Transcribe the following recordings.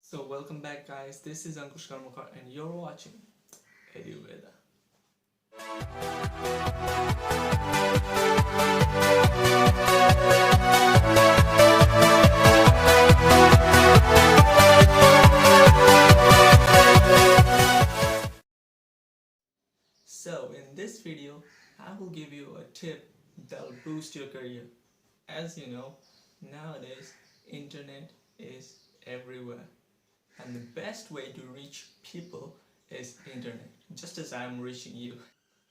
So welcome back guys, this is Ankush Karmakar and you're watching Ayurveda. So in this video, I will give you a tip that will boost your career. As you know, nowadays internet is everywhere and the best way to reach people is internet, just as I'm reaching you.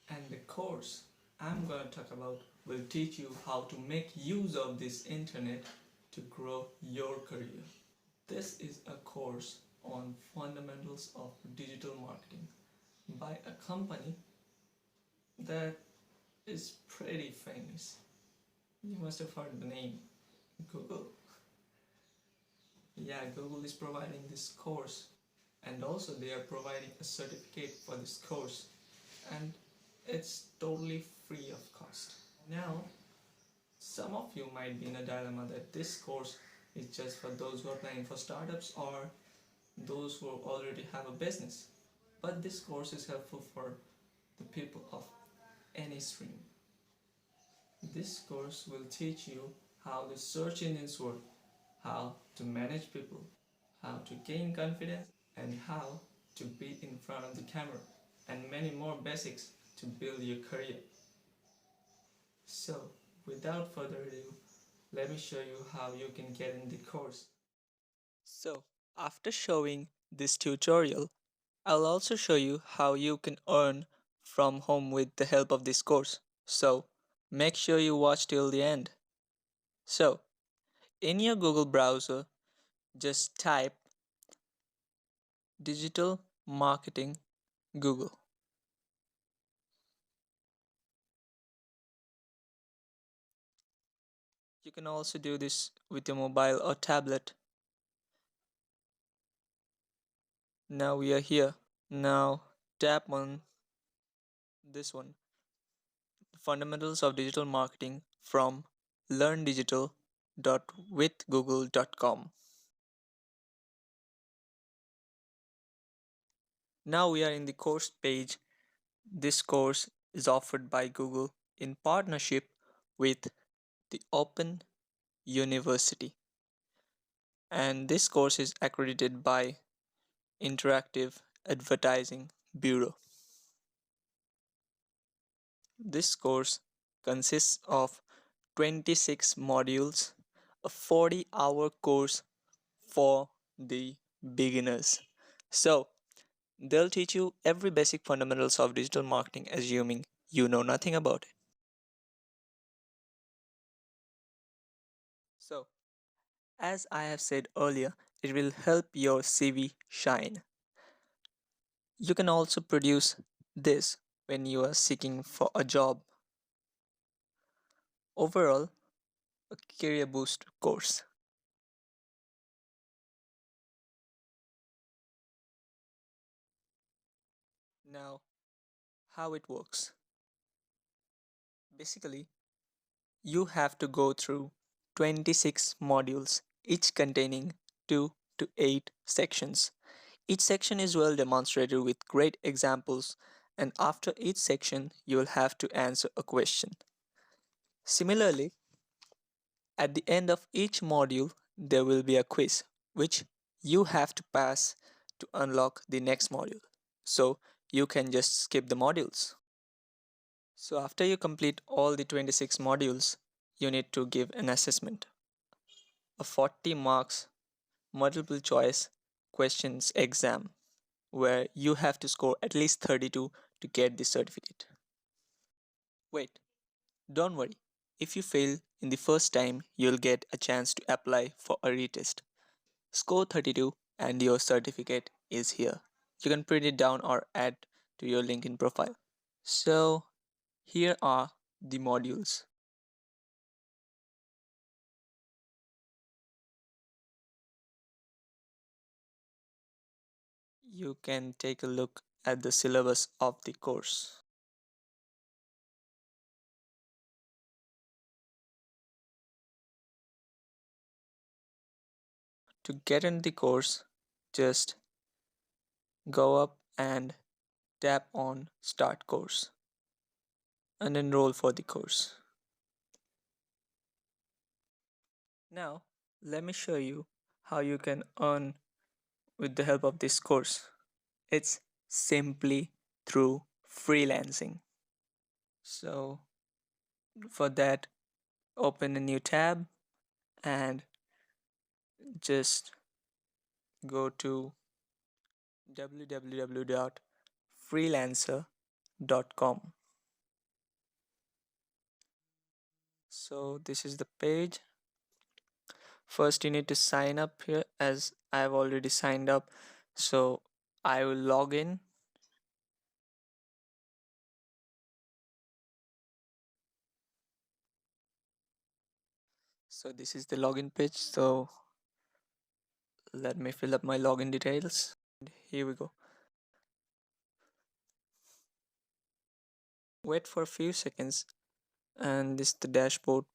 And the course I'm going to talk about will teach you how to make use of this internet to grow your career. This is a course on fundamentals of digital marketing by a company that is pretty famous. You must have heard the name Google. Yeah, Google is providing this course, and also they are providing a certificate for this course, and it's totally free of cost. Now, some of you might be in a dilemma that this course is just for those who are planning for startups or those who already have a business. But this course is helpful for the people of any stream. This course will teach you how the search engines work, how to manage people, how to gain confidence, and how to be in front of the camera, and many more basics to build your career. So, without further ado, let me show you how you can get in the course. So, after showing this tutorial, I'll also show you how you can earn from home with the help of this course. So, make sure you watch till the end. So, in your Google browser, just type digital marketing Google. You can also do this with your mobile or tablet. Now we are here. Now tap on this one, Fundamentals of Digital Marketing from learndigital.withgoogle.com. Now we are in the course page. This course is offered by Google in partnership with the Open University, and this course is accredited by Interactive Advertising Bureau. This course consists of 26 modules, a 40-hour course for the beginners. So, they'll teach you every basic fundamentals of digital marketing, assuming you know nothing about it. So, as I have said earlier, it will help your CV shine. You can also produce this when you are seeking for a job. Overall, a career boost course. Now, how it works. Basically, you have to go through 26 modules, each containing 2 to 8 sections. Each section is well demonstrated with great examples, and after each section, you will have to answer a question. Similarly, at the end of each module, there will be a quiz which you have to pass to unlock the next module. So, you can just skip the modules. So, after you complete all the 26 modules, you need to give an assessment, a 40 marks multiple choice questions exam where you have to score at least 32 to get the certificate. Wait, don't worry. If you fail in the first time, you'll get a chance to apply for a retest. Score 32 and your certificate is here. You can print it down or add to your LinkedIn profile. So, here are the modules. You can take a look at the syllabus of the course. To get in the course, just go up and tap on Start Course and enroll for the course. Now, let me show you how you can earn with the help of this course. It's simply through freelancing. So, for that, open a new tab and just go to www.freelancer.com. So, this is the page. First, you need to sign up here, as I've already signed up. So, I will log in. So, this is the login page. So, let me fill up my login details. Here we go. Wait for a few seconds, and this is the dashboard.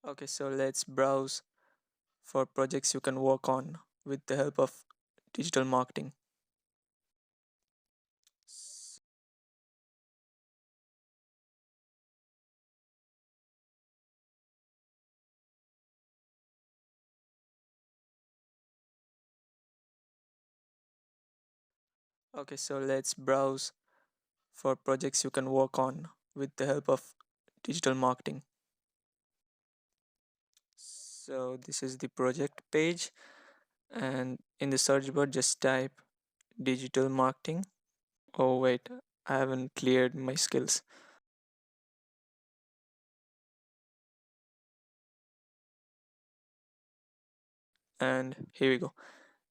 Okay, so let's browse for projects you can work on with the help of digital marketing. Okay, so let's browse for projects you can work on with the help of digital marketing. So this is the project page, and in the search bar just type digital marketing. Oh wait, I haven't cleared my skills. And here we go.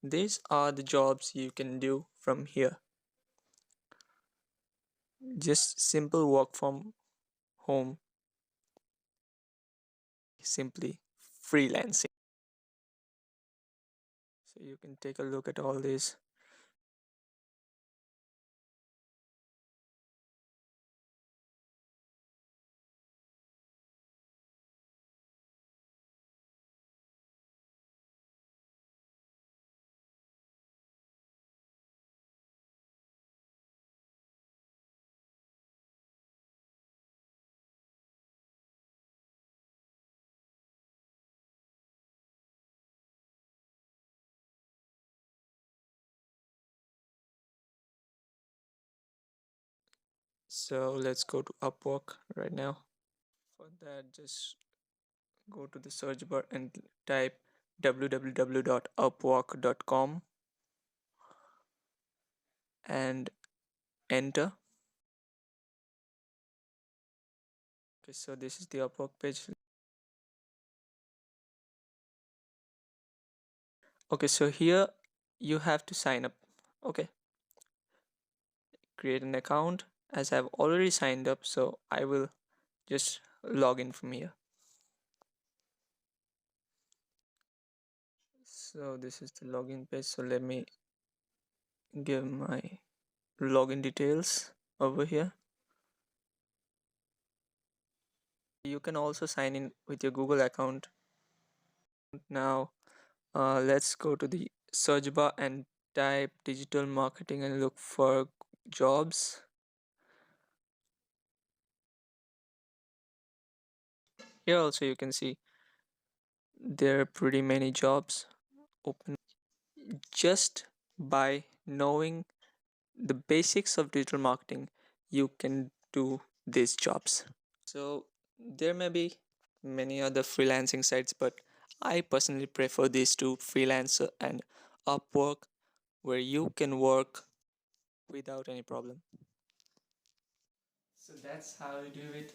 These are the jobs you can do from here. Just simple work from home, simply freelancing. So you can take a look at all these. So let's go to Upwork right now. For that, just go to the search bar and type www.upwork.com and enter. Okay, so this is the Upwork page. Okay, so here you have to sign up. Okay, create an account. As I've already signed up, so I will just log in from here. So this is the login page. So let me give my login details over here. You can also sign in with your Google account. Now let's go to the search bar and type digital marketing and look for jobs. Here also you can see there are pretty many jobs open. Just by knowing the basics of digital marketing, you can do these jobs. So there may be many other freelancing sites, but I personally prefer these two, Freelancer and Upwork, where you can work without any problem. So that's how you do it.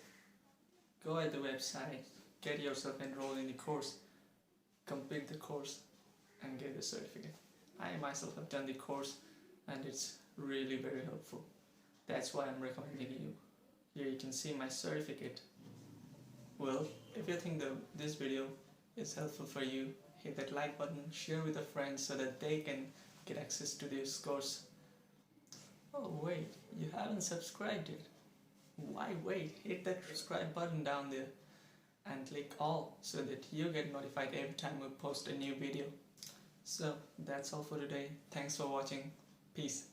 Go at the website, get yourself enrolled in the course, complete the course, and get the certificate. I myself have done the course, and it's really very helpful. That's why I'm recommending you. Here you can see my certificate. Well, if you think that this video is helpful for you, hit that like button, share with a friend so that they can get access to this course. Oh wait, you haven't subscribed yet. why wait? Hit that subscribe button down there and click all so that you get notified every time we post a new video. So that's all for today. Thanks for watching. Peace.